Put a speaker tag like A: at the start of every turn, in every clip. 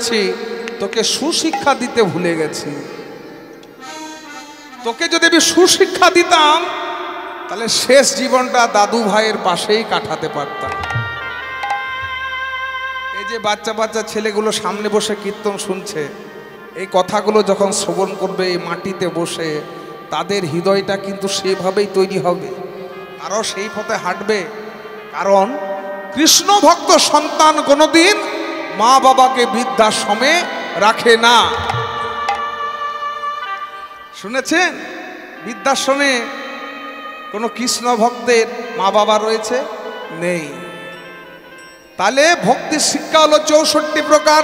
A: যাচ্ছি, তোকে সুশিক্ষা দিতে ভুলে গেছি। তোকে যদি আমি সুশিক্ষা দিতাম তাহলে শেষ জীবনটা দাদু ভাইয়ের পাশেই কাটাতে পারতাম। এই যে বাচ্চা বাচ্চা ছেলেগুলো সামনে বসে কীর্তন শুনছে, এই কথাগুলো যখন শ্রবণ করবে এই মাটিতে বসে, তাদের হৃদয়টা কিন্তু সেভাবেই তৈরি হবে, আরও সেই পথে হাঁটবে। কারণ কৃষ্ণ ভক্ত সন্তান কোনোদিন মা বাবাকে বৃদ্ধাশ্রমে রাখে না। শুনেছেন বৃদ্ধাশ্রমে কোনো কৃষ্ণ ভক্তের মা বাবা রয়েছে? নেই। তাহলে ভক্তির শিক্ষা হলো 64 প্রকার।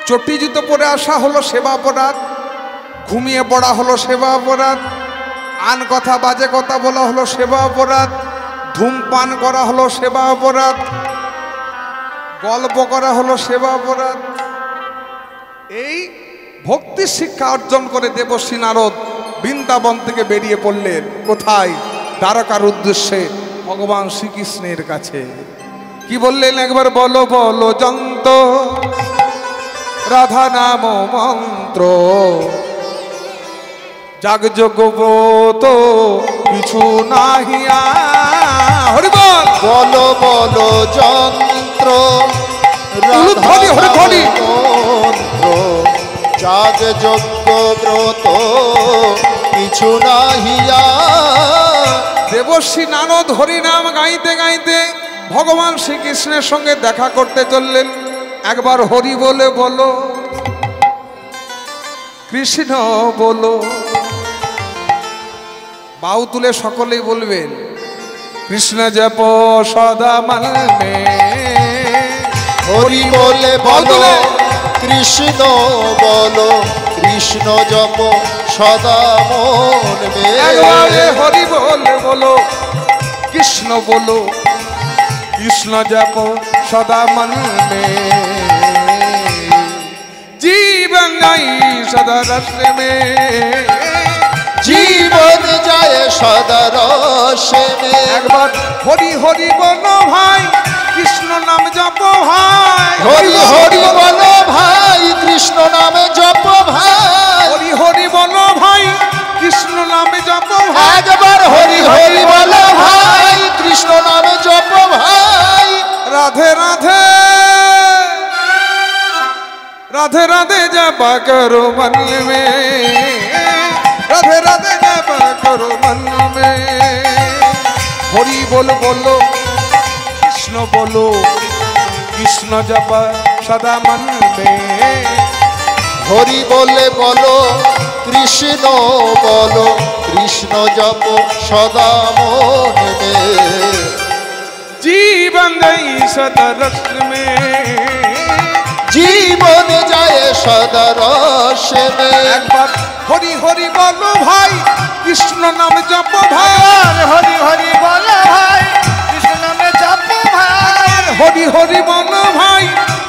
A: চটি জুতো পরে আসা হলো সেবা অপরাধ, ঘুমিয়ে পড়া হলো সেবা অপরাধ, আন কথা বাজে কথা বলা হলো সেবা অপরাধ, ধূমপান করা হলো সেবা অপরাধ, গল্প করা হলো সেবা অপরাধ। এই ভক্তির শিক্ষা অর্জন করে দেবশ্রী নারদ বৃন্দাবন থেকে বেরিয়ে পড়লেন কোথায়? দ্বারকার উদ্দেশ্যে, ভগবান শ্রীকৃষ্ণের কাছে। কি বললেন একবার বলো? বলো যন্ত রাধা নাম মন্ত্র, যাগযজ্ঞ ব্রত কিছু নাহিয়া। হরি বল।
B: বলো বলো যন্ত্র
A: হরি হরি
B: মন্ত্র, যাগযজ্ঞ ব্রত কিছু নাহিয়া।
A: দেবশ্রী নারদ হরিনাম গাইতে গাইতে ভগবান শ্রীকৃষ্ণের সঙ্গে দেখা করতে চললেন। একবার হরি বলে বলো, কৃষ্ণ বলো। বাউ তুলে সকলেই বলবেন, কৃষ্ণ জপ সদা মনে।
B: হরি বলে বলো, কৃষ্ণ বলো, কৃষ্ণ জপ সদা মন মে।
A: একবারে হরি বলে বলো, কৃষ্ণ বলো, কৃষ্ণ জপ সদা মন মে। জীবন নাই সদা রস মে,
B: জীবন যায় সদা রসে মে।
A: একবার হরি হরি বলো ভাই, কৃষ্ণ নাম জপ ভাই।
B: হরি হরি বলো ভাই, কৃষ্ণ নামে জপ ভাই।
A: হরি হরি বলো ভাই, কৃষ্ণ নামে জপ ভাই।
B: একবার হরি হরি বলো ভাই, কৃষ্ণ নামে জপ ভাই।
A: রাধে রাধে রাধে রাধে জপা করো মন মে, রাধে রাধে জপা করো মন মে। হরি বল বলো, কৃষ্ণ বলো, কৃষ্ণ জপা সদা মন মে।
B: হরি বলে বলো, কৃষ্ণ বলো, কৃষ্ণ জপ সদা মন মে।
A: জীবন নেই সদা রস মে,
B: জীবন যায় সদা রসে মে।
A: একবার হরি হরি বলো ভাই, কৃষ্ণ নাম জপ ভাই।
B: হরি হরি বলো ভাই, কৃষ্ণ নামে জপ ভাই।
A: হরি হরি বলো ভাই,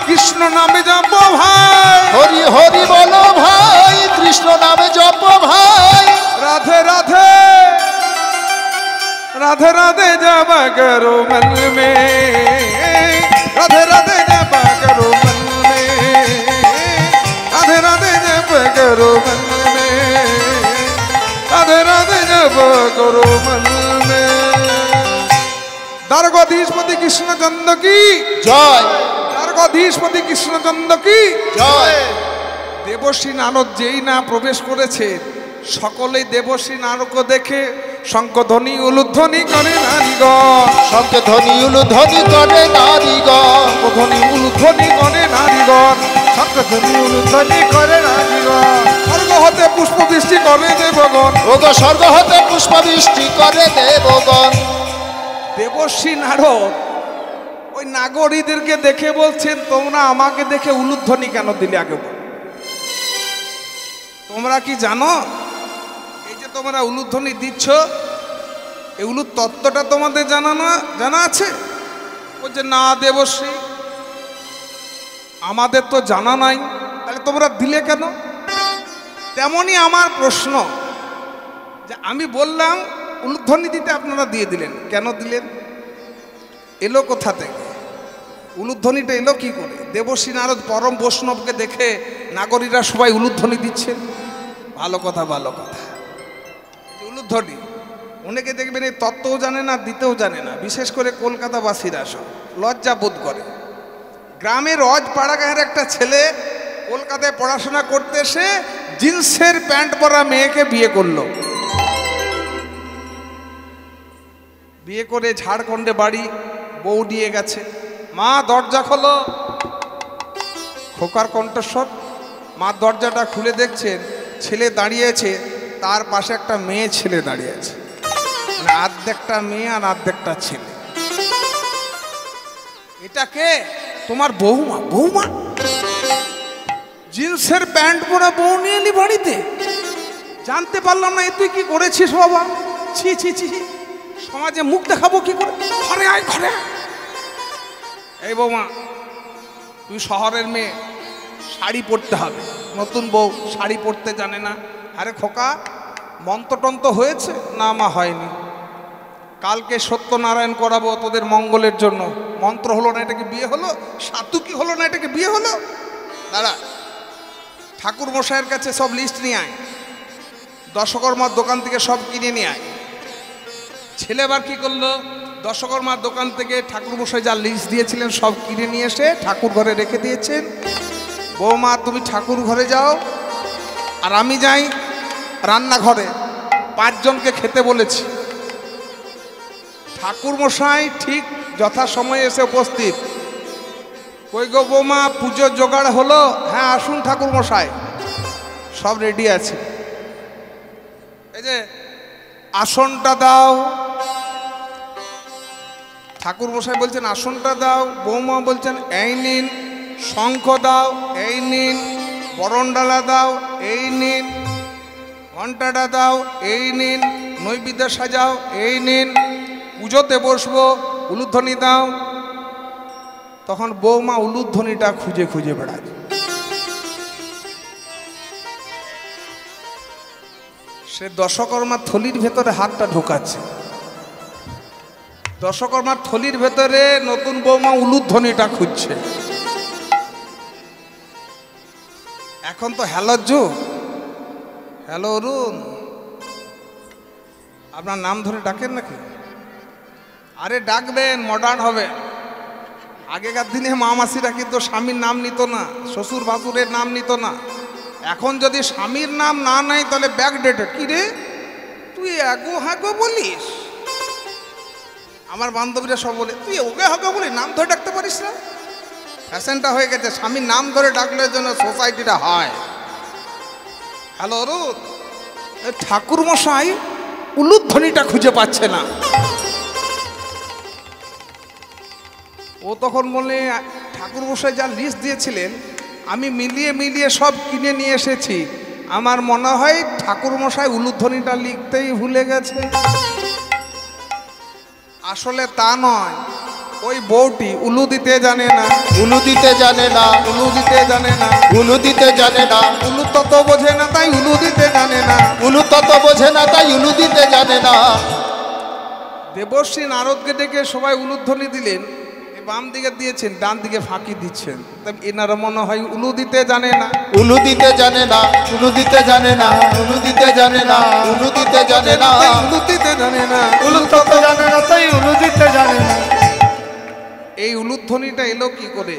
A: কৃষ্ণ নামে জপ ভাই।
B: হরি হরি বলো ভাই, কৃষ্ণ নামে জপ ভাই।
A: রাধে রাধে রাধে রাধে জপা করো মন মে, রাধে রাধে জপা করো মন মে, রাধে রাধে জপা করো মন মে, রাধে রাধে জপা করো মন মে। দ্বারকাধীশপতি কৃষ্ণচন্দ্র কি
B: জয়,
A: দ্বারকাধীশপতি কৃষ্ণচন্দ্র কি
B: জয়।
A: দেবশ্রী নারদ যেই না প্রবেশ করেছে, সকলেই দেবশ্রী নারদকে দেখে শঙ্খধ্বনি উলুধ্বনি করে নারীগণ।
B: শঙ্খধ্বনি উলুধ্বনি করে নারীগণ।
A: শঙ্খধ্বনি উলুধ্বনি করে নারীগণ। শঙ্খধ্বনি উলুধ্বনি করে নারীগণ। স্বর্গ হতে পুষ্পবৃষ্টি করে দেবগণ।
B: ওগো স্বর্গ হতে পুষ্পবৃষ্টি করে দেবগণ।
A: দেবশ্রী নারদ ওই নাগরীদেরকে দেখে বলছেন, তোমরা আমাকে দেখে উলুধ্বনি কেন দিলে? আগে তোমরা কি জানো এই যে তোমরা উলুধ্বনি দিচ্ছ, এই উলুর তত্ত্বটা তোমাদের জানা আছে? বলছে না দেবশ্রী, আমাদের তো জানা নাই। তাহলে তোমরা দিলে কেন? তেমনই আমার প্রশ্ন, যে আমি বললাম উলুধ্বনি দিতে, আপনারা দিয়ে দিলেন, কেন দিলেন? এলো কোথা থেকে? উলুধ্বনিটা এলো কি করে? দেবশ্রী নারদ পরম বৈষ্ণবকে দেখে নাগরীরা সবাই উলুধ্বনি দিচ্ছেন। ভালো কথা, ভালো কথা। উলুধ্বনি অনেকে দেখবেন এই তত্ত্বও জানে না, দিতেও জানে না, বিশেষ করে কলকাতাবাসীরা সব লজ্জা বোধ করে। গ্রামের অজ পাড়াগাঁয়ের একটা ছেলে কলকাতায় পড়াশোনা করতে এসে জিন্সের প্যান্ট পরা মেয়েকে বিয়ে করলো। বিয়ে করে ঝাড়খণ্ডে বাড়ি, বউ দিয়ে গেছে। মা দরজা খোলো, খোকার কণ্ঠস্বর। মা দরজাটা খুলে দেখছেন ছেলে দাঁড়িয়েছে, তার পাশে একটা মেয়ে ছেলে দাঁড়িয়ে আছে, মানে আর্ধেকটা মেয়ে আর আর্ধেকটা ছেলে। এটা কে? তোমার বৌমা। বৌমা? জিন্সের প্যান্ট পরা বউ নিয়ে এলি বাড়িতে? জানতে পারলাম না। এ তুই কি করেছিস বাবা? ছি ছি ছি, সমাজে মুখ দেখাবো কি করে? ঘরে আয়, ঘরে আয়। এই বৌমা, তুই শহরের মেয়ে, শাড়ি পরতে হবে। নতুন বউ শাড়ি পরতে জানে না। আরে খোকা, মন্ত্রটন্ত হয়েছে? না মা, হয়নি। কালকে সত্যনারায়ণ করাবো তোদের মঙ্গলের জন্য। মন্ত্র হলো না, এটাকে বিয়ে হলো? সাতুকি হলো না, এটাকে বিয়ে হলো? দাঁড়া, ঠাকুর মশাইয়ের কাছে সব লিস্ট নিয়ে আয়, দশকর্মার দোকান থেকে সব কিনে নিয়ে আয়। ছেলে এবার কি করলো? দশকর্মার দোকান থেকে ঠাকুর মশাই যা লিস্ট দিয়েছিলেন সব কিনে নিয়ে এসে ঠাকুর ঘরে রেখে দিয়েছেন। বৌমা, তুমি ঠাকুর ঘরে যাও, আর আমি যাই রান্নাঘরে। 5 জনকে খেতে বলেছি। ঠাকুর মশাই ঠিক যথাসময়ে এসে উপস্থিত। কই গো বৌমা, পুজোর জোগাড় হলো? হ্যাঁ আসুন ঠাকুর মশাই, সব রেডি আছে। এই যে আসনটা দাও। ঠাকুর মশাই বলছেন আসনটা দাও। বৌমা বলছেন এই নিন। শঙ্খ দাও, এই নিন। বরণডালা দাও, এই নিন। ঘণ্টাটা দাও, এই নিন। নৈবেদ্য সাজাও, এই নিন। পুজোতে বসবো, উলুধ্বনি দাও। তখন বৌমা উলুধ্বনিটা খুঁজে খুঁজে বেড়ায়। সে দশকর্মার থলির ভেতরে হাতটা ঢোকাচ্ছে। দশকর্মার থলির ভেতরে নতুন বৌমা উলুধ্বনিটা খুঁজছে। এখন তো হ্যালোর যুগ। হ্যালো অরুণ, আপনার নাম ধরে ডাকেন নাকি? আরে ডাকবেন, মডার্ন হবে। আগেকার দিনে মা মাসিরা কিন্তু স্বামীর নাম নিত না, শ্বশুর ভাসুরের নাম নিত না। এখন যদি স্বামীর নাম না নেয় তাহলে ব্যাকডেটেড। কি রে তুই এগো হাগো বলিস? আমার বান্ধবীরা সব বলে তুই ওকে হাগো বলি, নাম ধরে ডাকতে পারিস না? ফ্যাশনটা হয়ে গেছে, স্বামীর নাম ধরে ডাকলের জন্য সোসাইটিটা হয়। হ্যালো অরুণ, ঠাকুর মশাই উলুধ্বনিটা খুঁজে পাচ্ছে না। ও তখন বলে ঠাকুর মশাই যা লিস্ট দিয়েছিলেন আমি মিলিয়ে মিলিয়ে সব কিনে নিয়ে এসেছি। আমার মনে হয় ঠাকুর মশাই উলুধ্বনিটা লিখতেই ভুলে গেছে। আসলে তা নয়, ওই বউটি উলু দিতে জানে না।
B: উলু দিতে জানে না,
A: উলু দিতে জানে না।
B: উলু দিতে জানে না।
A: উলু তত বোঝে না তাই উলু দিতে জানে না।
B: উলু তত বোঝে না তাই উলু দিতে জানে না।
A: দেবশ্রী নারদকে ডেকে সবাই উলুধ্বনি দিলেন। বাম দিকে দিয়েছেন, ডান দিকে ফাঁকি দিচ্ছেন। তবে এনারা মনে হয় উলু দিতে জানে না।
B: উলু দিতে জানে না, উলু দিতে জানে না, উলু দিতে জানে না, উলু দিতে জানে না,
A: উলু দিতে জানে না।
B: উলু তত জানে না তাই উলু দিতে জানে না।
A: এই উলুধ্বনিটা এলো কি করে?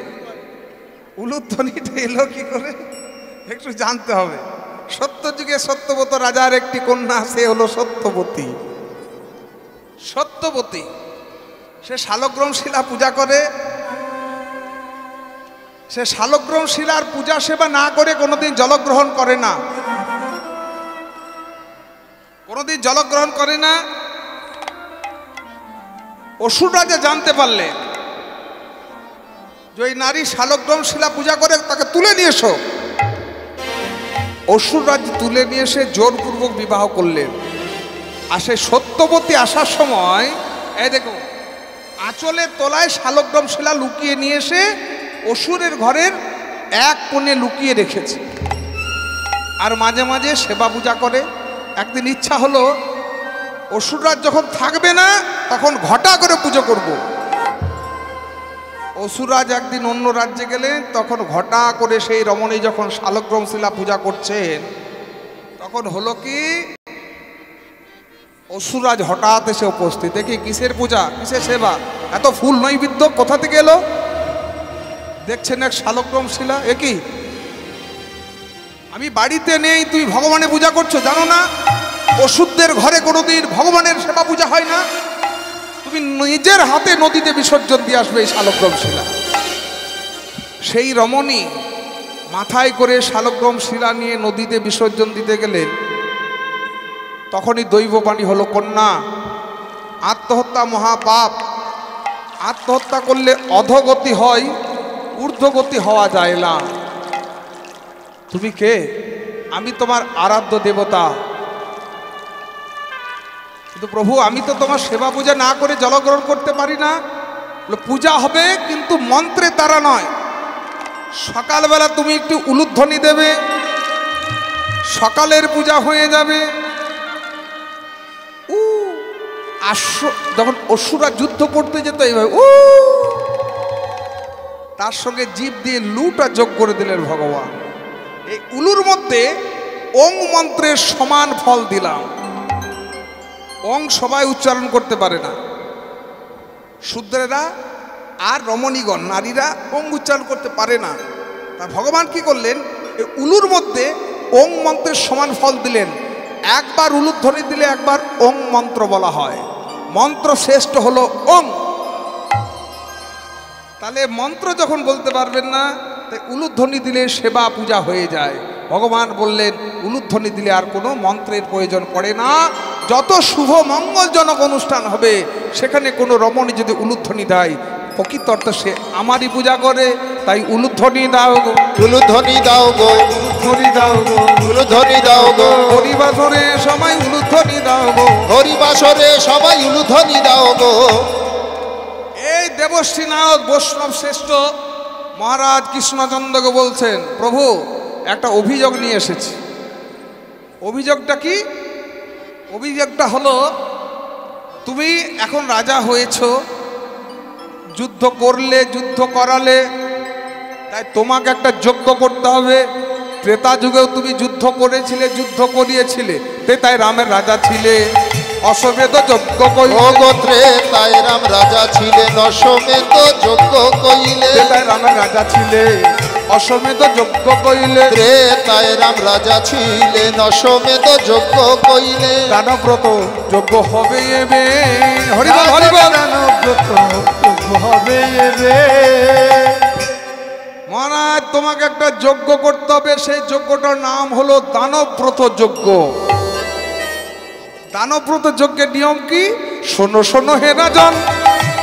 A: উলুধ্বনিটা এলো কি করে একটু জানতে হবে। সত্যযুগে সত্যবত রাজার একটি কন্যা, সে হলো সত্যবতী। সত্যবতী সে শালগ্রাম শিলা পূজা করে। সে শালগ্রাম শিলার পূজা সেবা না করে কোনোদিন জলগ্রহণ করে না, কোনোদিন জলগ্রহণ করে না। অসুর রাজা জানতে পারলে যে ওই নারী শালগ্রাম শিলা পূজা করে, তাকে তুলে নিয়ে এসো। অসুর রাজ তুলে নিয়ে এসে জোরপূর্বক বিবাহ করলেন। আর সেই সত্যবতী আসার সময় এই দেখো আঁচলের তলায় শালগ্রাম শিলা লুকিয়ে নিয়ে এসে অসুরের ঘরের এক কোণে লুকিয়ে রেখেছে। আর মাঝে মাঝে সেবা পূজা করে। একদিন ইচ্ছা হলো অসুররাজ যখন থাকবে না তখন ঘটা করে পুজো করব। অসুরাজ একদিন অন্য রাজ্যে গেলেন, তখন ঘটা করে সেই রমণী যখন শালগ্রাম শিলা পূজা করছেন, তখন হলো কি অসুরাজ হঠাৎ এসে উপস্থিত। দেখি কিসের পূজা, কিসের সেবা, এত ফুল নৈবেদ্য কোথা থেকে এলো? দেখছেন এক শালগ্রাম শিলা। একই আমি বাড়িতে নেই, তুই ভগবানের পূজা করছো, জানো না ওষুধদের ঘরে কোনোদিন ভগবানের সেবা পূজা হয় না? তুমি নিজের হাতে নদীতে বিসর্জন দিয়ে আসবে এই শালগ্রাম শিলা। সেই রমণী মাথায় করে শালগ্রাম শিলা নিয়ে নদীতে বিসর্জন দিতে গেলেন। তখনই দৈববাণী হলো, কন্যা, আত্মহত্যা মহাপাপ, আত্মহত্যা করলে অধোগতি হয়, ঊর্ধ্বগতি হওয়া যায় না। তুমি কে? আমি তোমার আরাধ্য দেবতা। কিন্তু প্রভু, আমি তো তোমার সেবা পূজা না করে জলগ্রহণ করতে পারি না। পূজা হবে কিন্তু মন্ত্রের দ্বারা নয়। সকালবেলা তুমি একটু উলুধ্বনি দেবে, সকালের পূজা হয়ে যাবে। যখন অসুরা যুদ্ধ করতে যেত এইভাবে তার সঙ্গে জীব দিয়ে লুটা যোগ করে দিলেন ভগবান। এই উলুর মধ্যে ওং মন্ত্রের সমান ফল দিলাম। ওং সবাই উচ্চারণ করতে পারে না, শূদ্রেরা আর রমণীগণ নারীরা ওং উচ্চারণ করতে পারে না। তা ভগবান কি করলেন, এই উলুর মধ্যে ওং মন্ত্রের সমান ফল দিলেন। একবার উলুধ্বনি দিলে একবার ওং মন্ত্র বলা হয়, মন্ত্র শ্রেষ্ঠ হলো ওং। তাহলে মন্ত্র যখন বলতে পারবেন না, তাই উলুধ্বনি দিলে সেবা পূজা হয়ে যায়। ভগবান বললেন উলুধ্বনি দিলে আর কোনো মন্ত্রের প্রয়োজন পড়ে না। যত শুভ মঙ্গলজনক অনুষ্ঠান হবে সেখানে কোনো রমণী যদি উলুধ্বনি দেয়, প্রকৃত অর্থে সে আমারই পূজা করে। তাই উলুধ্বনি দাও গো,
B: উলুধ্বনি দাও গো,
A: উলুধ্বনি দাও গো,
B: উলুধ্বনি দাও গো,
A: হরিবাসরে সবাই উলুধ্বনি দাও গো,
B: হরিবাসরে সবাই উলুধ্বনি দাও গো।
A: এই দেবশ্রী নারদ বৈষ্ণব শ্রেষ্ঠ মহারাজ কৃষ্ণচন্দ্রকে বলছেন, প্রভু একটা অভিযোগ নিয়ে এসেছি। অভিযোগটা কি? অভিযোগটা হলো, তুমি এখন রাজা হয়েছ, যুদ্ধ করলে, যুদ্ধ করালে, তাই তোমাকে একটা যজ্ঞ করতে হবে। ত্রেতা যুগেও তুমি যুদ্ধ করেছিলে, যুদ্ধ করিয়েছিলে, তাই রামের রাজা ছিলে। অশ্বমেধ যজ্ঞ
B: গোত্রে তাই রাম রাজা ছিলেন, অশ্বমেধ যজ্ঞ কইলে,
A: তাই রামের রাজা ছিলে। অশ্বমেধ যজ্ঞ কইলে,
B: তাই রাম রাজা ছিলেন, অশ্বমেধ যজ্ঞ কইলে,
A: দানব্রত যজ্ঞ হবে এবে। হরিবল হরিবল,
B: দানব্রত যজ্ঞ হবে এবে।
A: মহারাজ তোমাকে একটা যজ্ঞ করতে হবে, সেই যজ্ঞটার নাম হলো দানব্রত যজ্ঞ। দানব্রত যজ্ঞের নিয়ম কি? শোনো শোনো হে রাজন,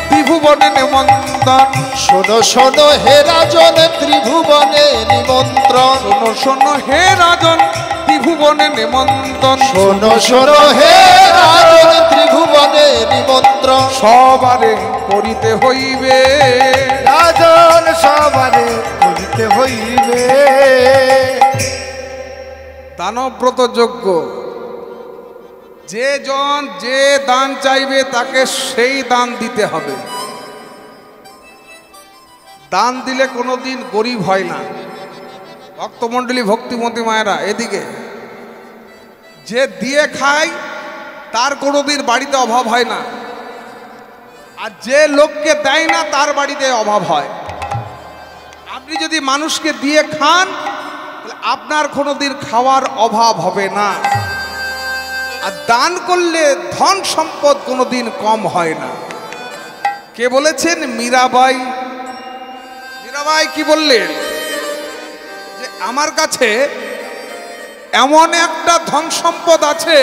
A: ত্রিভুবনে নিমন্ত্রণ।
B: শোনো শোনো হে রাজন, ত্রিভুবনে নিমন্ত্রণ।
A: শোনো শোনো হে রাজন, ত্রিভুবনে নিমন্ত্রণ।
B: শোনো শোনো হে রাজন, ত্রিভুবনে নিমন্ত্রণ।
A: সবারে করিতে হইবে,
B: রাজন সবারে করিতে হইবে।
A: দানব্রত যজ্ঞ, যে জন যে দান চাইবে তাকে সেই দান দিতে হবে। দান দিলে কোনোদিন গরিব হয় না। ভক্তমণ্ডলী, ভক্তিমতী মায়েরা, এদিকে যে দিয়ে খায় তার কোনোদিন বাড়িতে অভাব হয় না, আর যে লোককে দেয় না তার বাড়িতে অভাব হয়। আপনি যদি মানুষকে দিয়ে খান তাহলে আপনার কোনোদিন খাওয়ার অভাব হবে না। আর দান করলে ধন সম্পদ কোনোদিন কম হয় না। কে বলেছেন? মীরাবাই। মীরাবাই কি বললেন? যে আমার কাছে এমন একটা ধন সম্পদ আছে,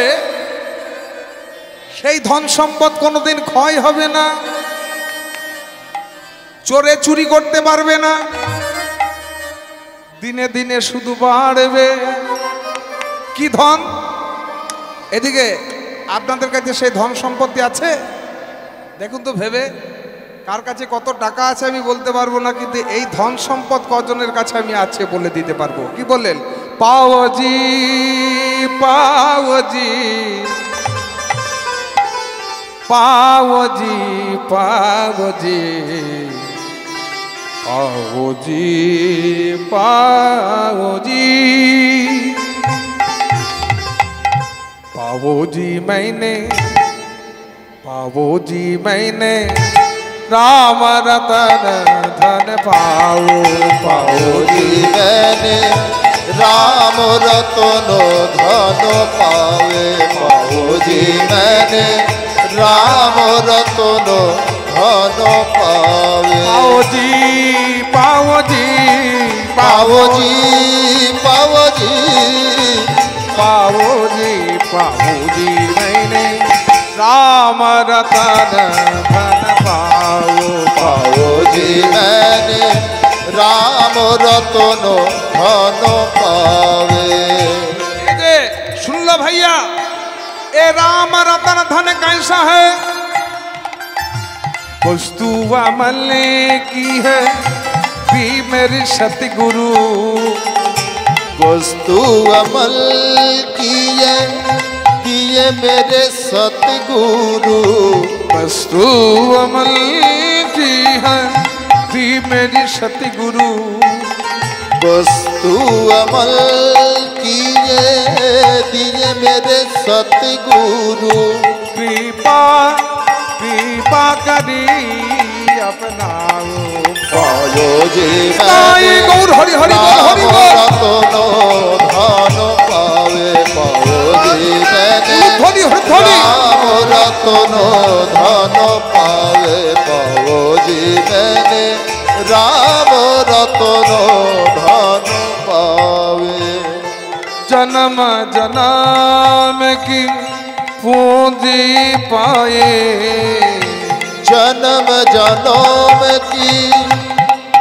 A: সেই ধন সম্পদ কোনোদিন ক্ষয় হবে না, চোরে চুরি করতে পারবে না, দিনে দিনে শুধু বাড়বে। কি ধন? এদিকে আপনাদের কাছে সেই ধন সম্পত্তি আছে? দেখুন তো ভেবে, কার কাছে কত টাকা আছে আমি বলতে পারবো না, কিন্তু এই ধন সম্পদ কজনের কাছে আমি আছে বলে দিতে পারবো। কি বললেন? পাওজি পাওজি পাওজি পাওজি पाओ जी पाओ जी पाओ जी मैंने राम रतन धन पाओ
B: पाओ जी मैंने राम रतन धन पावे पाओ जी मैंने राम रतन धन पावे
A: पाओ जी पाओ जी
B: पाओ जी पाओ जी
A: पाओ जी पाओ जी मैंने राम रतन धन पाओ
B: पाओ जी मैंने राम रतन धन पावे
A: सुन लो भैया ये राम रतन धन कैसा है वस्तु अमल की है भी मेरी सतगुरु
B: वस्तु अमल किए किए मेरे सतगुरु
A: वस्तु अमल की है भी मेरी सतगुरु
B: वस्तु अमल किए दिए मेरे सतगुरु
A: कृपा कृपा करी अपनाओ
B: पायो जी
A: गौर हरि हरि बोल हरि बोल
B: रतन धन पावे पाओ जी मैंने राम रतन धन पावे पाओ जी मैंने राम रतन धन पावे
A: जन्म जन्म की पूंजी पाए
B: जन्म जन्म की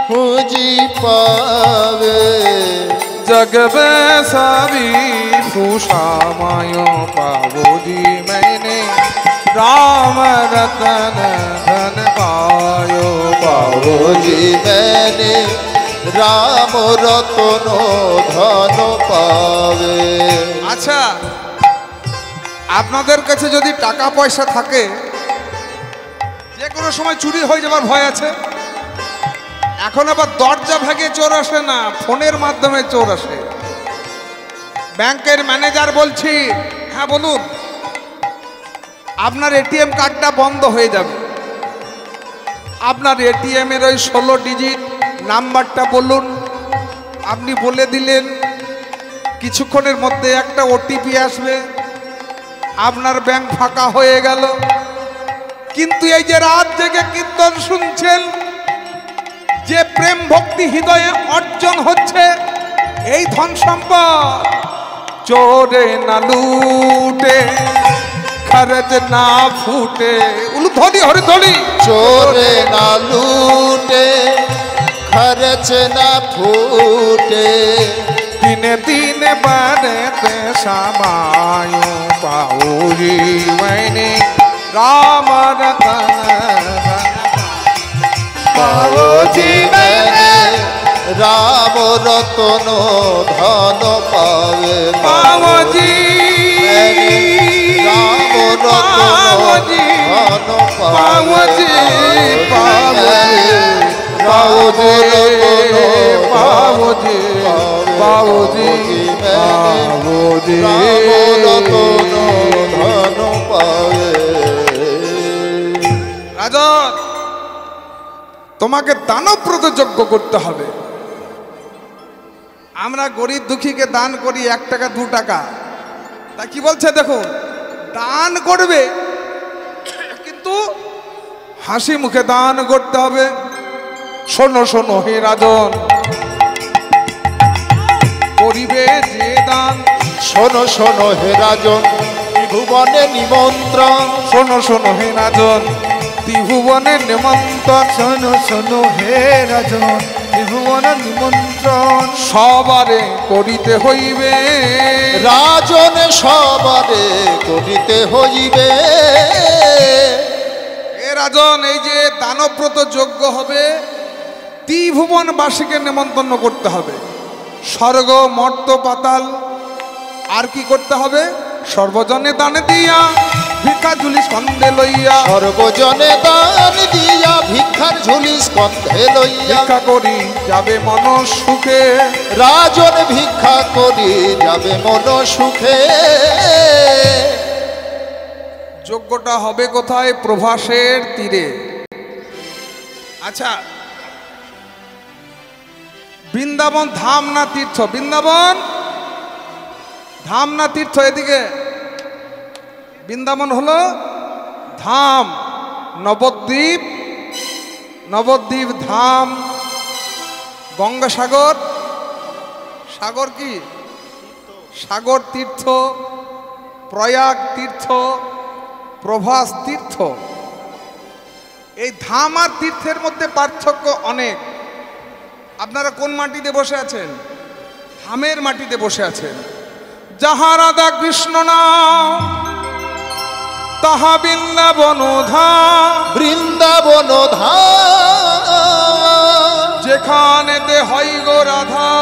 B: पूंजी पावे
A: जग में सारी भूषा मायो पाओ जी मैंने राम रतन धन पायो
B: पाओ जी मैंने राम रतन धन पावे
A: আচ্ছা আপনাদের কাছে যদি টাকা পয়সা থাকে যে কোনো সময় চুরি হয়ে যাবার ভয় আছে এখন আবার দরজা ভেঙে চোর আসে না ফোনের মাধ্যমে চোর আসে ব্যাংকের ম্যানেজার বলছি হ্যাঁ বলুন আপনার এটিএম কার্ডটা বন্ধ হয়ে যাবে আপনার এটিএম এর ওই 16 ডিজিট নাম্বারটা বলুন আপনি বলে দিলেন কিছুক্ষণের মধ্যে একটা ওটিপি আসবে আপনার ব্যাংক ফাঁকা হয়ে গেল কিন্তু এই যে রাত জেগে কীর্তন শুনছেন যে প্রেম ভক্তি হৃদয়ে অর্জন হচ্ছে এই ধন সম্পদ চোরে না লুটে খরচ না ফুটে উলুধ্বনি হরিধ্বনি
B: चोरे ना लूटे खर्च ना फूटे
A: दिन दिन बढ़ते समायो पाऊरी मैंने राम रतन
B: पाओ जी मैंने राम रतन धन पावे
A: पाओ जी
B: राम रतन धन
A: पाओ जी पाओ जी पाओ जी पाओ जी पाओ जी
B: राम रतन धन पावे
A: রাজন তোমাকে দানব্রত যজ্ঞ করতে হবে আমরা গরিব দুঃখীকে দান করি 1 টাকা 2 টাকা তা কি বলছে দেখো দান করবে কিন্তু হাসি মুখে দান করতে হবে শোনো শোনো হে রাজন করিবে যে দান
B: শোনো শোনো হে রাজন ত্রিভুবনে নিমন্ত্রণ
A: শোনো শোনো হে রাজন ত্রিভুবনের নিমন্ত্রণ
C: শোনো শোনো হে রাজন ত্রিভুবন নিমন্ত্রণ
A: সবারে করিতে হইবে
B: রাজন সবারে করিতে হইবে
A: এ রাজন এই যে দানব্রত যজ্ঞ হবে ত্রিভুবনবাসীকে নিমন্ত্রণ করতে হবে স্বর্গ মর্ত পাতাল আর কি করতে হবে সর্বজনে দানে দিয়া ভিক্ষা ঝুলি স্কন্ধে লইয়া,
B: সর্বজনে দান দিয়া ভিক্ষার ঝুলি স্কন্ধে লইয়া,
A: ভিক্ষা করি যাবে মন সুখে।
B: রাজন ভিক্ষা করি যাবে মন সুখে।
A: যজ্ঞটা হবে কোথায়? প্রভাসের তীরে। আচ্ছা, বৃন্দাবন ধাম না তীর্থ? বৃন্দাবন ধাম না তীর্থ? এদিকে বৃন্দাবন হলো ধাম, নবদ্বীপ, নবদ্বীপ ধাম। গঙ্গাসাগর, সাগর কি? সাগর তীর্থ, প্রয়াগ তীর্থ, প্রভাস তীর্থ। এই ধাম আর তীর্থের মধ্যে পার্থক্য অনেক। আপনারা কোন মাটিতে বসে আছেন? ধামের মাটিতে বসে আছেন। যাহা রাধা কৃষ্ণ নাম তাহা বৃন্দাবন ধাম,
B: বৃন্দাবন ধাম।
A: যেখানেতে হয় গো রাধা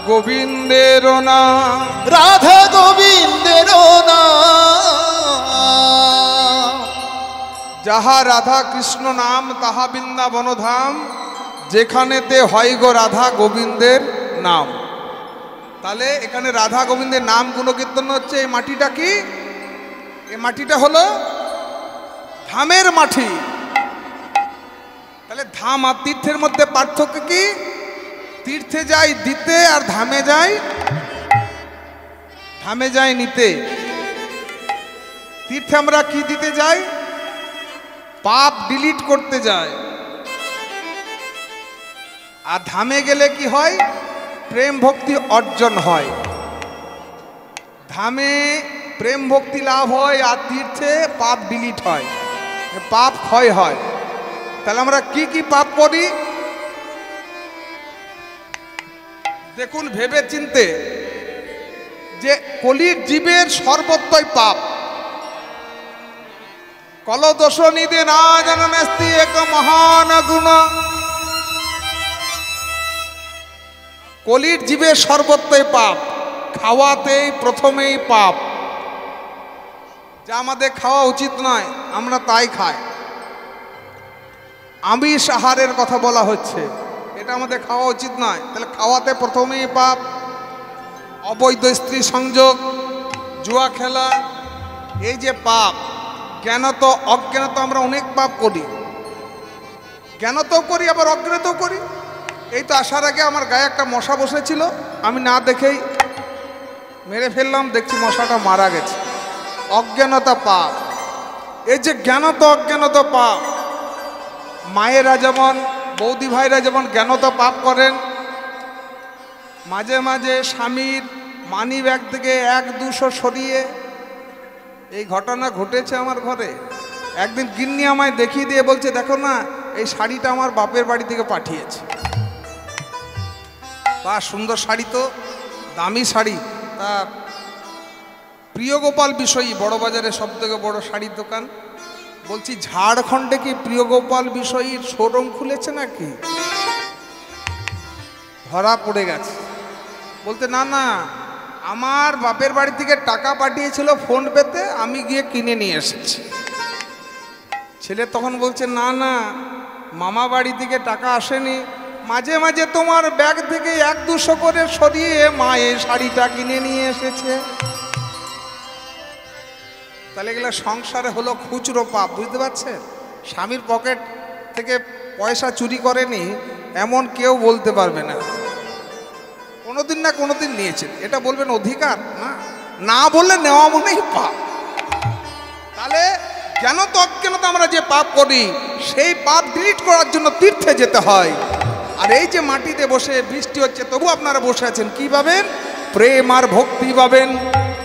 A: গোবিন্দের নাম,
B: রাধা গোবিন্দের নাম।
A: যাহা রাধা কৃষ্ণ নাম তাহা বৃন্দাবন ধাম, যেখানেতে হয় গো রাধা গোবিন্দের নাম। তাহলে এখানে রাধা গোবিন্দের নাম গুণকীর্তন হচ্ছে। এই মাটিটা কি? এই মাটিটা হলো ধামের মাটি। তাহলে ধাম আর তীর্থের মধ্যে পার্থক্য কি? তীর্থে যাই দিতে, আর ধামে যাই নিতে। তীর্থে আমরা কি দিতে যাই? পাপ ডিলিট করতে যাই। আর ধামে গেলে কি হয়? প্রেম ভক্তি অর্জন হয়। ধামে প্রেম ভক্তি লাভ হয়, আর তীর্থে পাপ ডিলিট হয়, পাপ ক্ষয় হয়। তাহলে আমরা কি কি পাপ করি দেখুন ভেবে চিনতে, যে কলির জীবের সর্বত্রই পাপ। কলদোষ নিদে না জানাস্তি এক মহান গুণ। কলির জীবের সর্বত্রই পাপ। খাওয়াতেই প্রথমেই পাপ। যা আমাদের খাওয়া উচিত নয় আমরা তাই খাই। আমিষ আহারের কথা বলা হচ্ছে, এটা আমাদের খাওয়া উচিত নয়। তাহলে খাওয়াতে প্রথমেই পাপ। অবৈধ স্ত্রী সংযোগ, জুয়া খেলা, এই যে পাপ। জ্ঞানত অজ্ঞানত আমরা অনেক পাপ করি। জ্ঞানতেও করি আবার অজ্ঞানতেও করি। এই তো আসার আগে আমার গায়ে একটা মশা বসেছিল, আমি না দেখেই মেরে ফেললাম, দেখছি মশাটা মারা গেছে। অজ্ঞানতা পাপ। এই যে জ্ঞানত অজ্ঞানত পাপ। মায়েরা যেমন, বৌদি ভাইরা যেমন জ্ঞানত পাপ করেন, মাঝে মাঝে স্বামীর মানি ব্যাগ থেকে 1-200 সরিয়ে, এই ঘটনা ঘটেছে আমার ঘরে। একদিন গিন্নি আমায় দেখিয়ে দিয়ে বলছে, দেখো না এই শাড়িটা আমার বাপের বাড়ি থেকে পাঠিয়েছে। বা সুন্দর শাড়ি, তো দামি শাড়ি। তা প্রিয়গোপাল বিষয়ী বড়বাজারে সবথেকে বড় শাড়ির দোকান। বলছি ঝাড়খণ্ডে কি প্রিয়গোপাল বিষয়ীর শোরুম খুলেছে নাকি? ধরা পড়ে গেছে। বলতে না না, আমার বাপের বাড়ি থেকে টাকা পাঠিয়েছিল ফোন পেতে, আমি গিয়ে কিনে নিয়ে এসেছি। ছেলে তখন বলছে না না, মামা বাড়ি থেকে টাকা আসেনি, মাঝে মাঝে তোমার ব্যাগ থেকে 1-200 করে সরিয়ে মা এই শাড়িটা কিনে নিয়ে এসেছে। তাহলে এগুলো সংসারে হলো খুচরো পাপ, বুঝতে পারছেন? স্বামীর পকেট থেকে পয়সা চুরি করেনি এমন কেউ বলতে পারবে না। কোনোদিন না কোনোদিন নিয়েছেন, এটা বলবেন অধিকার না, না বললে নেওয়া মনেই পাপ। তাহলে জ্ঞানত অজ্ঞানত আমরা যে পাপ করি, সেই পাপ ডিলিট করার জন্য তীর্থে যেতে হয়। আর এই যে মাটিতে বসে বৃষ্টি হচ্ছে, তবু আপনারা বসে আছেন, কি পাবেন? প্রেম আর ভক্তি পাবেন।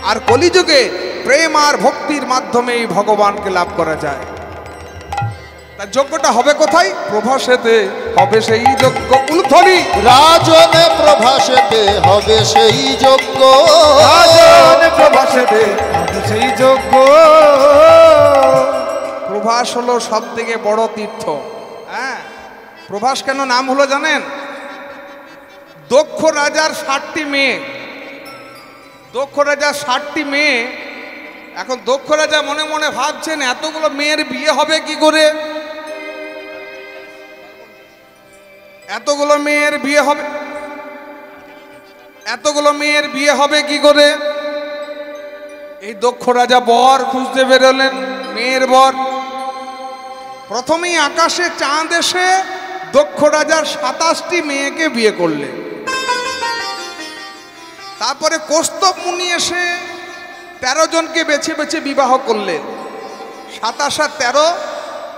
A: আর কলিযুগে প্রেম আর ভক্তির মাধ্যমেই ভগবানকে লাভ করা যায়। তার যজ্ঞটা হবে কোথায়? প্রভাসেতে হবে সেই যজ্ঞ। উলুধ্বনি
B: রাজনে প্রভাসেতে হবে সেই যজ্ঞ।
C: রাজনে প্রভাসেতে হবে সেই যজ্ঞ।
A: প্রভাস হলো সব থেকে বড় তীর্থ। হ্যাঁ, প্রভাস কেন নাম হলো জানেন? দক্ষ রাজার 60টি মেয়ে, দক্ষ রাজার 60টি মেয়ে এখন দক্ষ রাজা মনে মনে ভাবছেন এতগুলো মেয়ের বিয়ে হবে কি করে, এতগুলো মেয়ের বিয়ে হবে, এতগুলো মেয়ের বিয়ে হবে কি করে। এই দক্ষ রাজা বর খুঁজতে বেরোলেন, মেয়ের বর। প্রথমেই আকাশে চাঁদ এসে দক্ষ রাজার 27টি মেয়েকে বিয়ে করলেন। তারপরে কৌস্তব মুনি এসে 13 জনকে বেছে বেছে বিবাহ করলেন। 27 আর 13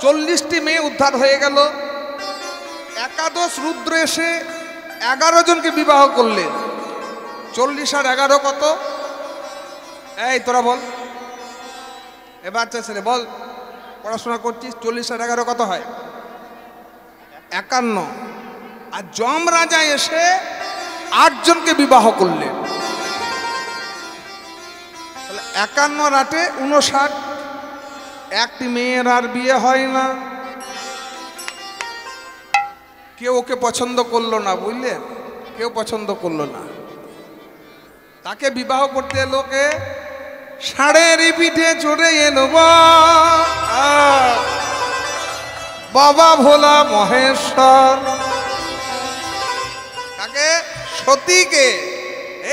A: 40টি মেয়ে উদ্ধার হয়ে গেল। একাদশ রুদ্র এসে 11 জনকে বিবাহ করলেন। 40 আর 11 কত? এই তোরা বল, এ বাচ্চা ছেলে বল, পড়াশোনা করছিস, 40 আর 11 কত হয়? 51। আর যম রাজা এসে 8 জনকে বিবাহ করলেন। 51 আর 8 59। একটি মেয়ের আর বিয়ে হয় না। কেউ ওকে পছন্দ করলো না, বুঝলেন, কেউ পছন্দ করলো না। তাকে বিবাহ করতে এলো কে? ষাঁড়ের পিঠে চড়ে এলো বাবা ভোলা মহেশ্বর। তাকে সতীকে,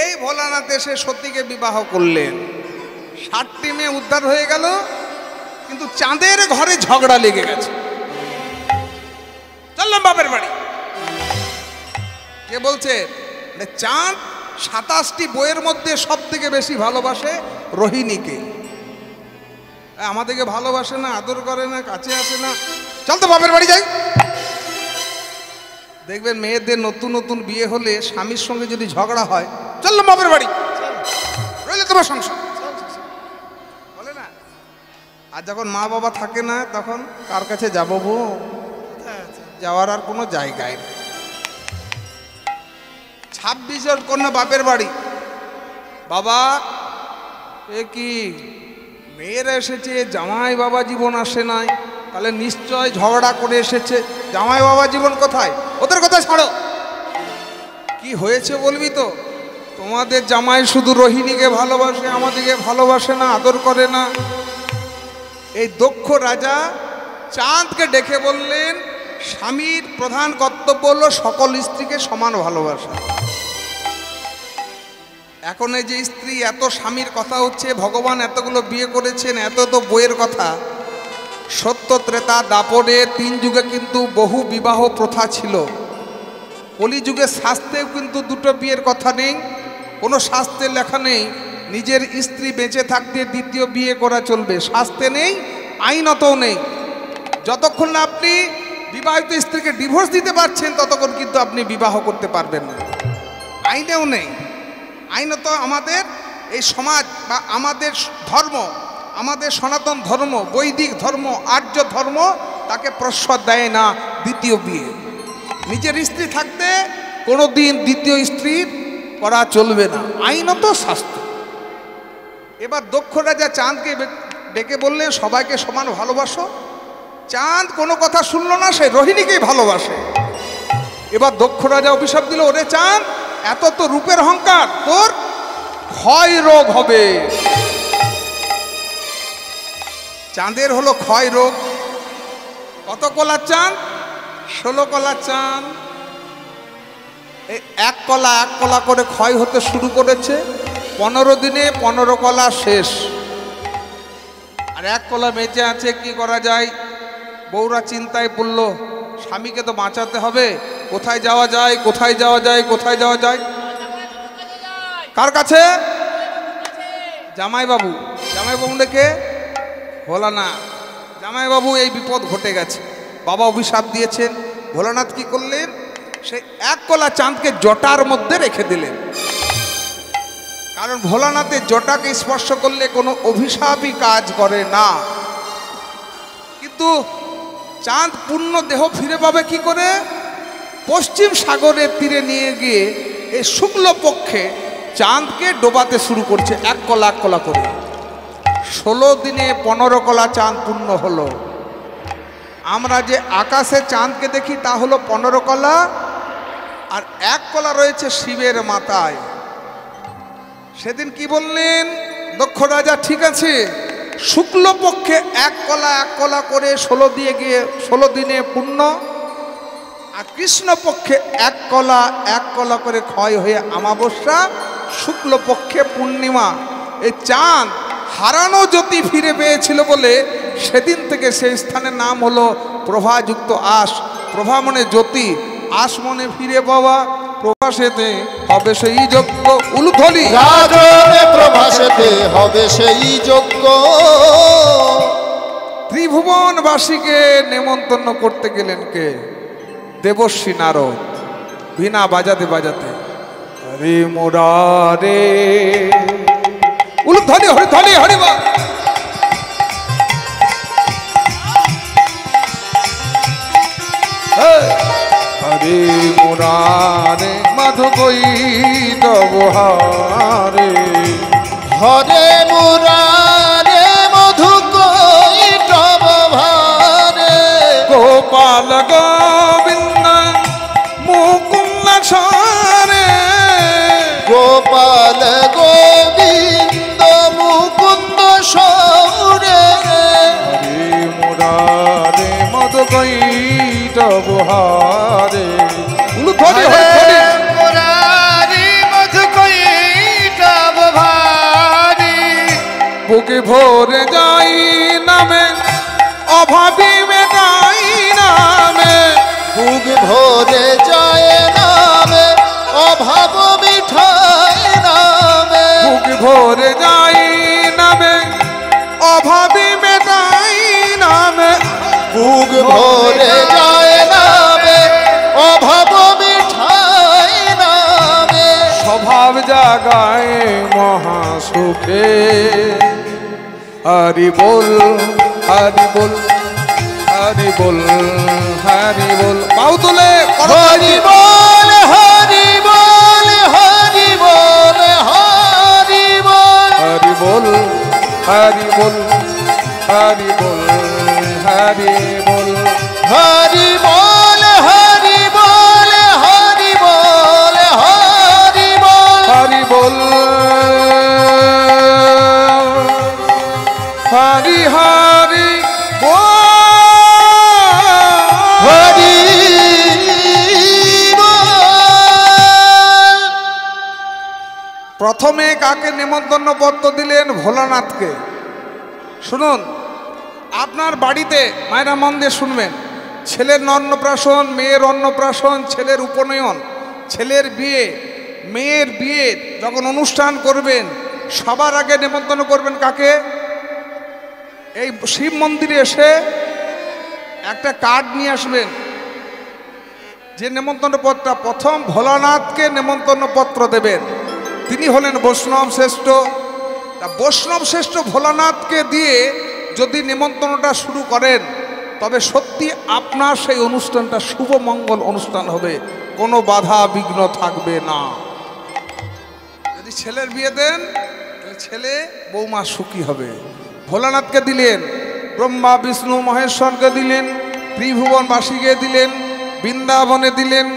A: এই ভোলানাথ এসে সতীকে বিবাহ করলেন। 60টি মেয়ে উদ্ধার হয়ে গেল, কিন্তু চাঁদের ঘরে ঝগড়া লেগে গেছে। চললাম বাপের বাড়ি। কে বলছে? চাঁদ 27টি বইয়ের মধ্যে সব থেকে বেশি ভালোবাসে রোহিণীকে। আমাদেরকে ভালোবাসে না, আদর করে না, কাছে আসে না। চল তো বাপের বাড়ি যাই। দেখবেন মেয়েদের নতুন নতুন বিয়ে হলে স্বামীর সঙ্গে যদি ঝগড়া হয়, চললাম বাপের বাড়ি, রইলে তোমার সংসার, বলে না। আর যখন মা বাবা থাকে না, তখন কার কাছে যাবো বউ? যাওয়ার আর কোনো জায়গায় নেই। 26 জন কন্যা বাপের বাড়ি। বাবা এ কি মেয়েরা এসেছে, জামাই বাবা জীবন আসে নাই, তাহলে নিশ্চয় ঝগড়া করে এসেছে। জামাই বাবা জীবন কোথায়? ওদের কথা ছাড়ো, কি হয়েছে বলবি তো? তোমাদের জামাই শুধু রোহিণীকে ভালোবাসে, আমাদেরকে ভালোবাসে না, আদর করে না। এই দক্ষ রাজা চাঁদকে ডেকে বললেন, স্বামীর প্রধান কর্তব্য হলো সকল স্ত্রীকে সমান ভালোবাসা। এখন এই যে স্ত্রী, এত স্বামীর কথা হচ্ছে, ভগবান এতগুলো বিয়ে করেছেন, এত তো বইয়ের কথা। সত্য, ত্রেতা, দাপরে 3 যুগে কিন্তু বহু বিবাহ প্রথা ছিল। কলিযুগে শাস্ত্রেও কিন্তু 2টো বিয়ের কথা নেই, কোনো শাস্ত্রে লেখা নেই নিজের স্ত্রী বেঁচে থাকতে 2য় বিয়ে করা চলবে। শাস্ত্রে নেই, আইনতও নেই। যতক্ষণ না আপনি বিবাহিত স্ত্রীকে ডিভোর্স দিতে পারছেন, ততক্ষণ কিন্তু আপনি বিবাহ করতে পারবেন না। আইনেও নেই। আইনত আমাদের এই সমাজ বা আমাদের ধর্ম, আমাদের সনাতন ধর্ম, বৈদিক ধর্ম, আর্য ধর্ম তাকে প্রশ্রয় দেয় না 2য় বিয়ে। নিজের স্ত্রী থাকতে কোনো দিন 2য় স্ত্রীর করা চলবে না, আইনত শাস্ত্র। এবার দক্ষ রাজা চাঁদকে ডেকে বললেন, সবাইকে সমান ভালোবাসো। চাঁদ কোনো কথা শুনলো না, সে রোহিণীকেই ভালোবাসে। এবার দক্ষ রাজা অভিশাপ দিল, ওরে চাঁদ, এত তো রূপের অহংকার, তোর ক্ষয় রোগ হবে। চাঁদের হলো ক্ষয় রোগ। কত কলার চাঁদ? 16 কলার চাঁদ। এই 1 কলা করে ক্ষয় হতে শুরু করেছে। 15 দিনে 15 কলা শেষ, আর 1 কলা বেঁচে আছে। কি করা যায়? বউরা চিন্তায় পড়ল, স্বামীকে তো বাঁচাতে হবে। কোথায় যাওয়া যায়, কোথায় যাওয়া যায়, কোথায় যাওয়া যায়? কার কাছে? জামাইবাবু। জামাইবাবু ডেকে ভোলানাথ, জামাইবাবু এই বিপদ ঘটে গেছে, বাবা অভিশাপ দিয়েছেন। ভোলানাথ কি করলেন? সেই 1 কলা চাঁদকে জটার মধ্যে রেখে দিলেন। কারণ ভোলানাথের জটাকে স্পর্শ করলে কোনো অভিশাপই কাজ করে না। কিন্তু চাঁদ পূর্ণ দেহ ফিরে পাবে কি করে? পশ্চিম সাগরের তীরে নিয়ে গিয়ে এই শুক্ল পক্ষে চাঁদকে ডোবাতে শুরু করছে 1 কলা করে। 16 দিনে 15 কলা চাঁদ পূর্ণ হলো। আমরা যে আকাশে চাঁদকে দেখি তা হলো 15 কলা, আর 1 কলা রয়েছে শিবের মাথায়। সেদিন কি বললেন দক্ষ রাজা ঠিক আছে, শুক্লপক্ষে এক কলা করে 16 দিনে পূর্ণ, আর কৃষ্ণপক্ষে এক কলা করে ক্ষয় হয়ে অমাবস্যা, শুক্লপক্ষে পূর্ণিমা। এই চাঁদ হারানো জ্যোতি ফিরে পেয়েছিল বলে সেদিন থেকে সেই স্থানের নাম হলো প্রভাযুক্ত আশ। প্রভা মনে জ্যোতি, আশ মনে ফিরে পাওয়া, প্রভাসেতে হবে সেই যজ্ঞ। উলুধ্বনি
B: রাজনে প্রভাসেতে হবে সেই যজ্ঞ।
A: ত্রিভুবনবাসীকে নেমন্তন্ন করতে গেলেন কে? দেবর্ষী নারদ, বীণা বাজাতে বাজাতে। হরে মুরারে, উলুধ্বনি হরিধ্বনি হরিবা। হরে মুরারে মধু কৈতব হারে,
B: হরে মুরারে মধু কৈতব ভারে,
A: গোপাল গোবিন্দ মুকুন্দ সারে,
B: গোপাল গোবিন্দ মুকুন্দ সৌরে।
A: হরে মুরারে মধু কৈতব হারে। উলুধ্বনি হরিধ্বনি।
C: মুরারি মধু কৈতব ভারি,
A: বুকে ভরে যাই নামে অভাবী মেটাই নামে,
B: বুক ভরে যায় নামে অভাব মিঠাই নামে,
A: বুক ভরে যাই নামে অভাবী মেটাই নামে,
B: বুক ভরে যায় নামে অভাব মিঠাই নামে,
A: স্বভাব জাগায় মহাসুখে। হরি বল হরি বল হরি বল হরি বল। পাউ তুলে
B: হরি বল হরি বল হরি বল হরি বল,
A: হরি বল হরি বল হরি বল হরি বল।
B: হরি বল হরি বল হরি বল হরি বল,
A: হরি বল হরি হরি বল।
B: হরি বল।
A: প্রথমে কাকে নেমন্তন্ন পত্র দিলেন? ভোলানাথকে। শুনুন, আপনার বাড়িতে মায়েরা মন দিয়ে শুনবেন, ছেলের অন্নপ্রাশন, মেয়ের অন্নপ্রাশন, ছেলের উপনয়ন, ছেলের বিয়ে, মেয়ের বিয়ে যখন অনুষ্ঠান করবেন, সবার আগে নেমন্তন্ন করবেন কাকে? এই শিব মন্দিরে এসে একটা কার্ড নিয়ে আসবেন, যে নেমন্তন্ন পত্রটা প্রথম ভোলানাথকে নেমন্তন্ন পত্র দেবেন। তিনি হলেন বৈষ্ণব শ্রেষ্ঠ। তা বৈষ্ণব শ্রেষ্ঠ ভোলানাথকে দিয়ে যদি নেমন্তন্নটা শুরু করেন, তবে সত্যি আপনার সেই অনুষ্ঠানটা শুভ মঙ্গল অনুষ্ঠান হবে, কোনো বাধা বিঘ্ন থাকবে না। যদি ছেলের বিয়ে দেন, তাহলে ছেলে বৌমা সুখী হবে। ভোলানাথকে দিলেন, ব্রহ্মা বিষ্ণু মহেশ্বরকে দিলেন, ত্রিভুবনবাসীকে দিলেন, বৃন্দাবনে দিলেন।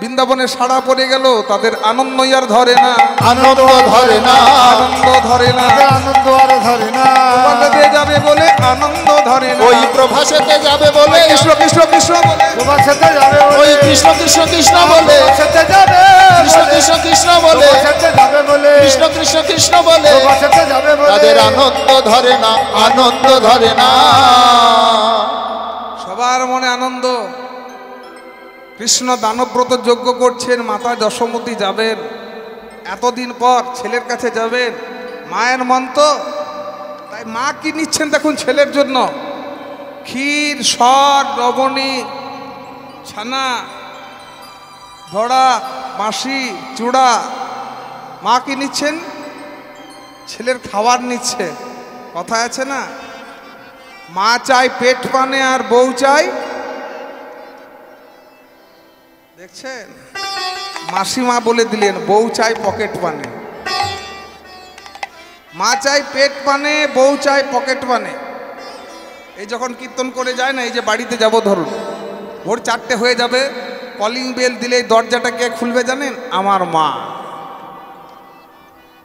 A: বৃন্দাবনে সাড়া পড়ে গেল, তাদের আনন্দ আর ধরে না,
B: আনন্দ ধরে না,
A: আনন্দ ধরে না।
C: আনন্দ আর ধরে না,
A: প্রভাতে যাবে বলে আনন্দ ধরে না,
B: ওই প্রভাসেতে যাবে বলে
A: কৃষ্ণ কৃষ্ণ কৃষ্ণ বলে,
C: প্রভাসেতে যাবে
B: ওই
C: বলে,
B: কৃষ্ণ কৃষ্ণ কৃষ্ণ বলে,
C: প্রভাসেতে যাবে
B: কৃষ্ণ
C: বলে,
B: কৃষ্ণ কৃষ্ণ বলে,
C: প্রভাসেতে যাবে বলে,
B: কৃষ্ণ কৃষ্ণ কৃষ্ণ বলে,
C: প্রভাসেতে যাবে বলে,
B: তাদের আনন্দ ধরে না, আনন্দ ধরে না।
A: সবার মনে আনন্দ। কৃষ্ণ দানব্রত যজ্ঞ করছেন, মাতা যশোমতী যাবেন, এতদিন পর ছেলের কাছে যাবেন, মায়ের মন তো তাই। মা কি নিচ্ছেন দেখুন ছেলের জন্য? ক্ষীর, সর, লবণী, ছানা, ধড়া, বাঁশি, চূড়া। মা কি নিচ্ছেন? ছেলের খাবার নিচ্ছে। কথা আছে না, মা চাই পেট পানে আর বউ চাই, দেখছেন? মাসিমা বলে দিলেন, বউ চাই পকেট পানে। মা চাই পেট পানে, বউ চাই পকেট পানে। এই যখন কীর্তন করে যায় না, এই যে বাড়িতে যাব ধরুন, ভোর 4টে হয়ে যাবে, কলিং বেল দিলেই দরজাটা কে খুলবে জানেন? আমার মা।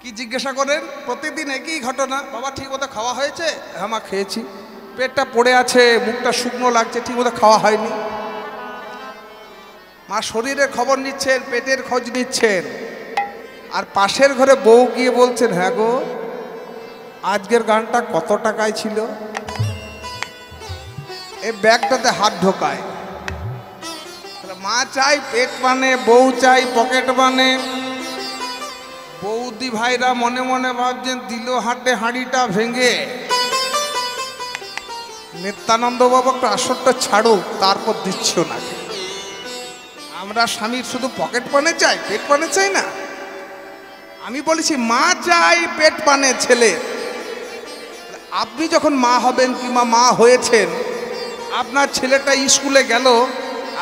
A: কি জিজ্ঞাসা করেন? প্রতিদিন একই ঘটনা। বাবা ঠিক মতো খাওয়া হয়েছে? হ্যাঁ মা খেয়েছি। পেটটা পড়ে আছে, মুখটা শুকনো লাগছে, ঠিক মতো খাওয়া হয়নি। মা শরীরের খবর নিচ্ছেন, পেটের খোঁজ নিচ্ছেন। আর পাশের ঘরে বউ গিয়ে বলছেন, হ্যাঁ গো আজকের গানটা কত টাকায় ছিল? এই ব্যাগটাতে হাত ঢোকায়। মা চাই পেট মানে, বউ চাই পকেট মানে। বৌদি ভাইরা মনে মনে ভাবছেন দিল হাটে হাঁড়িটা ভেঙে। নিত্যানন্দ বাবা একটু আসরটা ছাড়ুক, তারপর দিচ্ছ না। আমরা স্বামীর শুধু পকেট পানে চাই, পেট পানে চাই না। আমি বলেছি মা চাই পেট পানে ছেলে। আপনি যখন মা হবেন কিংবা মা হয়েছেন, আপনার ছেলেটা স্কুলে গেল,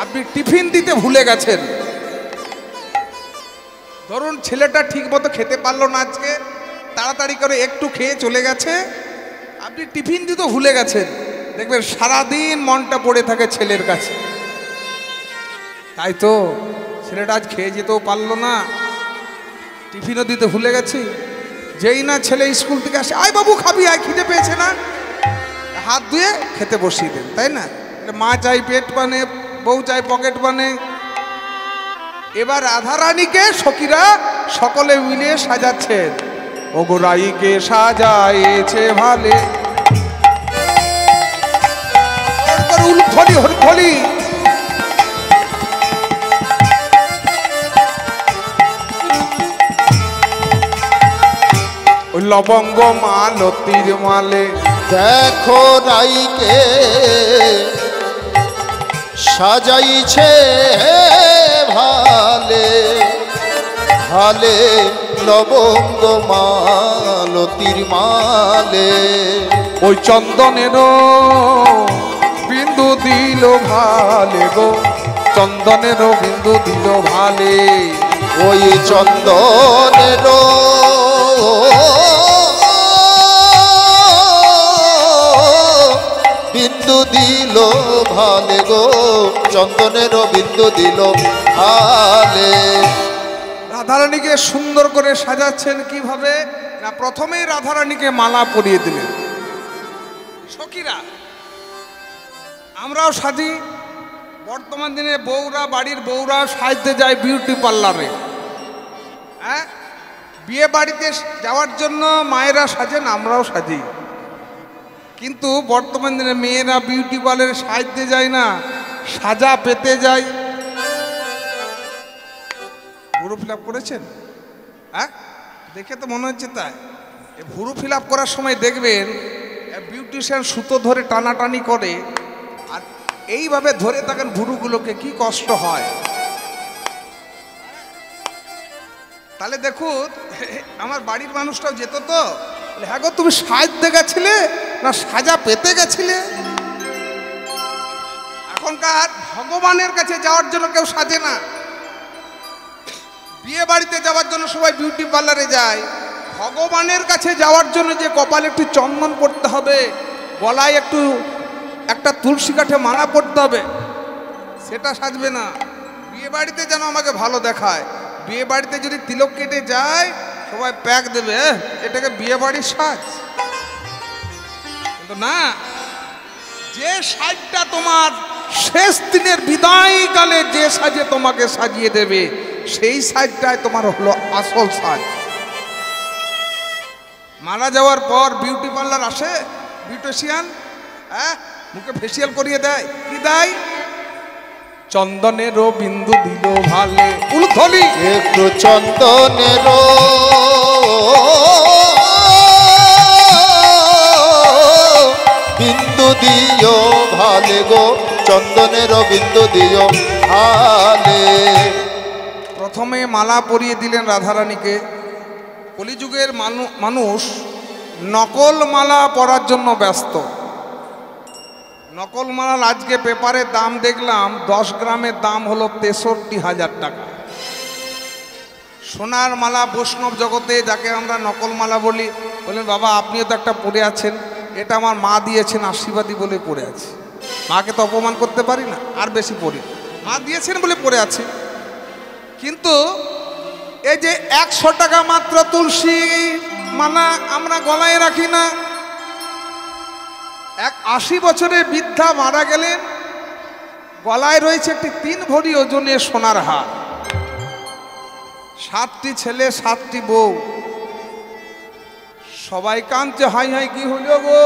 A: আপনি টিফিন দিতে ভুলে গেছেন। ধরুন ছেলেটা ঠিক মতো খেতে পারলো না, আজকে তাড়াতাড়ি করে একটু খেয়ে চলে গেছে, আপনি টিফিন দিতে ভুলে গেছেন। দেখবেন সারাদিন মনটা পড়ে থাকে ছেলের কাছে। তাই তো ছেলেটা আজ খেয়ে যেতেও পারলো না, টিফিনও দিতে ভুলে গেছি। যেই না ছেলে স্কুল থেকে আসে, আয় বাবু খাবি, আয় খিদে পেয়েছে না, হাত ধুয়ে খেতে বসিয়ে দেন, তাই না? মা চাই পেট পানে, বউ চাই পকেট পানে। এবার রাধারানীকে সখীরা সকলে মিলে সাজাচ্ছেন। ওগো রাইকে সাজায়েছে ভালে, উলফলি হরফলি। লবঙ্গ মালতির মালে,
B: দেখো রাইকে সাজাইছে ভালে ভালে, লবঙ্গ মালতির মালে।
A: ওই চন্দনেরও বিন্দু দিল ভালে গো, চন্দনেরও বিন্দু দিল ভালে।
B: ওই চন্দনের বিন্দু দিল ভালে গো, চন্দনের বিন্দু দিল ভালে।
A: রাধারানীকে সুন্দর করে সাজাচ্ছেন কিভাবে না, প্রথমেই রাধারানীকে মালা পরিয়ে দিলেন সখীরা। আমরাও সাজি। বর্তমান দিনে বউরা, বাড়ির বউরা সাজতে যায় বিউটি পার্লারে। হ্যাঁ, বিয়ে বাড়িতে যাওয়ার জন্য মায়েরা সাজেন, আমরাও সাজি। কিন্তু বর্তমান দিনে মেয়েরা বিউটি পার্লারে সাজতে যায় না, সাজা পেতে যায়। ভুরু ফিল আপ করেছেন? হ্যাঁ, দেখে তো মনে হচ্ছে তাই। ভুরু ফিল আপ করার সময় দেখবেন বিউটিশিয়ান সুতো ধরে টানাটানি করে, আর এইভাবে ধরে থাকেন ভুরুগুলোকে, কি কষ্ট হয়। তাহলে দেখুন আমার বাড়ির মানুষটাও যেত তো, হ্যাঁ গো তুমি সাজতে গেছিলে না সাজা পেতে গেছিলে? এখনকার ভগবানের কাছে যাওয়ার জন্য কেউ সাজে না, বিয়ে বাড়িতে যাওয়ার জন্য সবাই বিউটি পার্লারে যায়। ভগবানের কাছে যাওয়ার জন্য যে কপালে একটু চন্দন পড়তে হবে, গলায় একটু একটা তুলসী কাঠে মালা পড়তে হবে, সেটা সাজবে না। বিয়ে বাড়িতে যেন আমাকে ভালো দেখায়। বিয়ে বাড়িতে যদি তিলক কেটে যায় সবাই প্যাক দেবে, এটাকে বিয়ে বাড়ির সাজ। কিন্তু না, যে সাজটা তোমার শেষ দিনের বিদায়কালে যে সাজে তোমাকে সাজিয়ে দেবে, সেই সাজটাই তোমার হলো আসল সাজ। মারা যাওয়ার পর বিউটি পার্লার আসে বিউটিশিয়ান, হ্যাঁ, মুখে ফেসিয়াল করিয়ে দেয়। কি দেয়? চন্দনেরও বিন্দু দিল ভালে, উলথলি
B: একটু চন্দনের বিন্দু দিও ভালে গো, চন্দনের বিন্দু দিও ভালে।
A: প্রথমে মালা পরিয়ে দিলেন রাধারানীকে। কলিযুগের মানুষ নকল মালা পরার জন্য ব্যস্ত। নকল মালার আজকে পেপারে দাম দেখলাম 10 গ্রামের দাম হলো 63,000 টাকা। সোনার মালা বৈষ্ণব জগতে যাকে আমরা নকল মালা বলি, বললেন বাবা আপনিও তো একটা পরে আছেন, এটা আমার মা দিয়েছেন আশীর্বাদী বলে পরে আছে। মাকে তো অপমান করতে পারি না, আর বেশি পড়ি, মা দিয়েছেন বলে পরে আছে। কিন্তু এই যে 100 টাকা মাত্র তুলসী মালা আমরা গলায় রাখি না, 80 বছরের বৃদ্ধা মারা গেলেন, গলায় রয়েছে একটি 3 ভরি ওজনের সোনার হার, 7টি ছেলে 7টি বউ, সবাই কাঁদছে, হাই হাই কি হলো গো,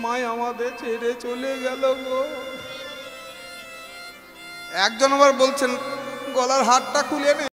A: মাই আমাদের ছেড়ে চলে গেল গো। একজন আবার বলছেন গলার হারটা খুলে নে।